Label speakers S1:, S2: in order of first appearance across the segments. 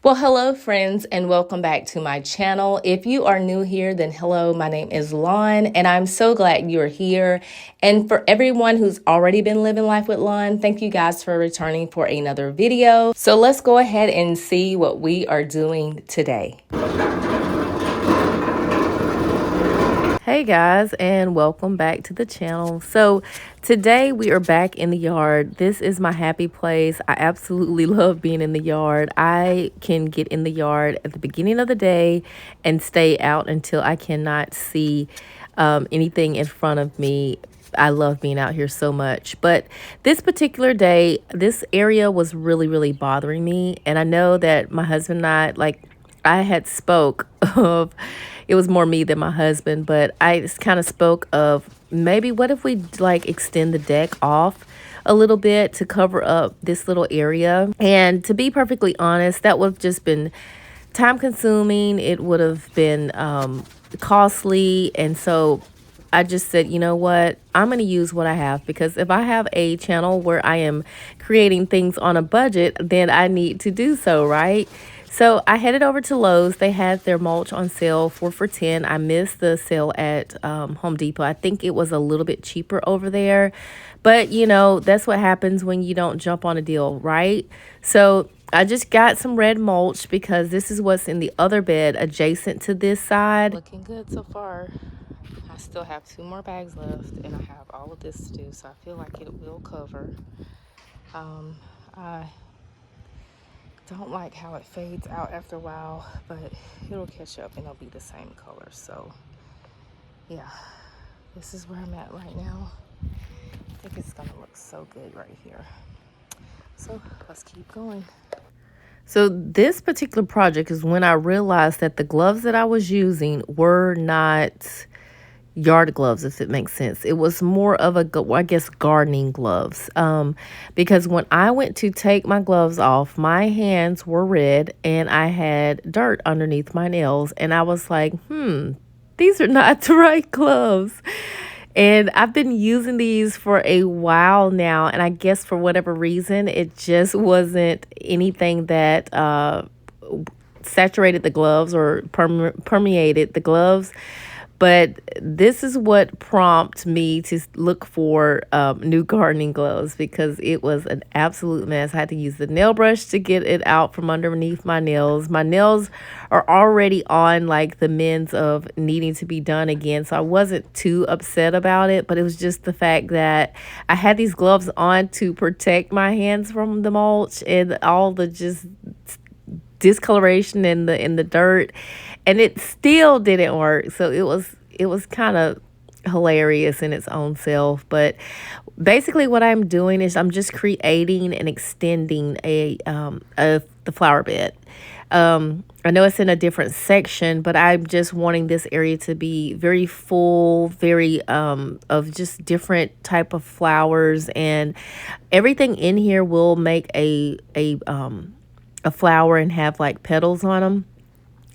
S1: Well, hello friends, and welcome back to my channel. If you are new here, then hello, my name is Lon, and I'm so glad you're here. And for everyone who's already been living life with Lon, thank you guys for returning for another video. So let's go ahead and see what we are doing today. Hey guys, and welcome back to the channel. So today we are back in the yard. This is my happy place. I absolutely love being in the yard. I can get in the yard at the beginning of the day and stay out until I cannot see anything in front of me. I love being out here so much. But this particular day, this area was really bothering me. And I know that my husband and I had spoke of, it was more me than my husband, but I just kind of spoke of maybe what if we extend the deck off a little bit to cover up this little area. And to be perfectly honest, that would have just been time consuming. It would have been costly. And so I just said, you know what, I'm going to use what I have, because if I have a channel where I am creating things on a budget, then I need to do so, right? So I headed over to Lowe's. They had their mulch on sale 4 for $10. I missed the sale at Home Depot. I think it was a little bit cheaper over there. But, you know, that's what happens when you don't jump on a deal, right? So I just got some red mulch because this is what's in the other bed adjacent to this side. Looking good so far. I still have 2 more bags left, and I have all of this to do, so I feel like it will cover. I don't like how it fades out after a while, but it'll catch up and it'll be the same color. So yeah, this is where I'm at right now. I think it's gonna look so good right here. So let's keep going. So this particular project is when I realized that the gloves that I was using were not yard gloves, if it makes sense. It was more of I guess gardening gloves, because when I went to take my gloves off, my hands were red and I had dirt underneath my nails, and I was like, these are not the right gloves. And I've been using these for a while now, and I guess for whatever reason it just wasn't anything that saturated the gloves or permeated the gloves. But this is what prompted me to look for new gardening gloves, because it was an absolute mess. I had to use the nail brush to get it out from underneath my nails. My nails are already on like the mends of needing to be done again, so I wasn't too upset about it. But it was just the fact that I had these gloves on to protect my hands from the mulch and all the just discoloration in the dirt, and it still didn't work. So it was kind of hilarious in its own self. But basically what I'm doing is I'm just creating and extending the flower bed. I know it's in a different section, but I'm just wanting this area to be very full, very of just different type of flowers, and everything in here will make a flower and have like petals on them.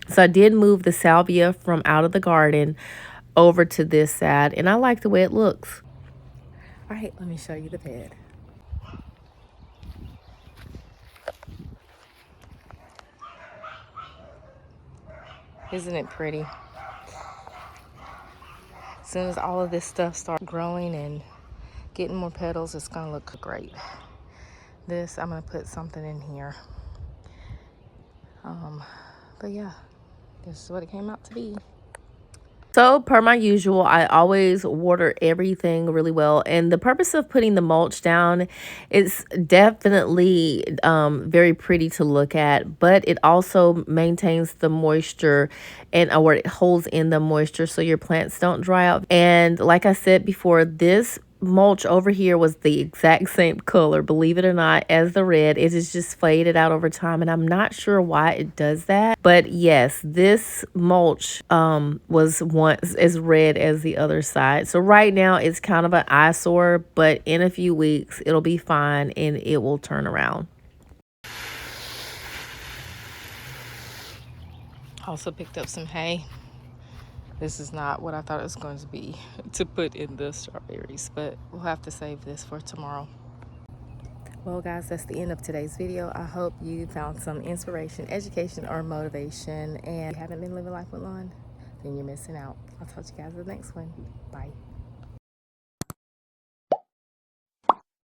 S1: So I did move the salvia from out of the garden over to this side, and I like the way it looks. All right, let me show you the bed. Isn't it pretty? As soon as all of this stuff starts growing and getting more petals, it's gonna look great. This, I'm gonna put something in here. But yeah, this is what it came out to be. So per my usual, I always water everything really well. And the purpose of putting the mulch down is definitely very pretty to look at, but it also maintains the moisture, and or it holds in the moisture so your plants don't dry out. And like I said before, this mulch over here was the exact same color, believe it or not, as the red. It is just faded out over time, and I'm not sure why it does that. But yes, this mulch was once as red as the other side. So right now it's kind of an eyesore, but in a few weeks it'll be fine and it will turn around. Also picked up some hay. This is not what I thought it was going to be to put in the strawberries, but we'll have to save this for tomorrow. Well, guys, that's the end of today's video. I hope you found some inspiration, education, or motivation. And if you haven't been living life with Lon, then you're missing out. I'll talk to you guys in the next one. Bye.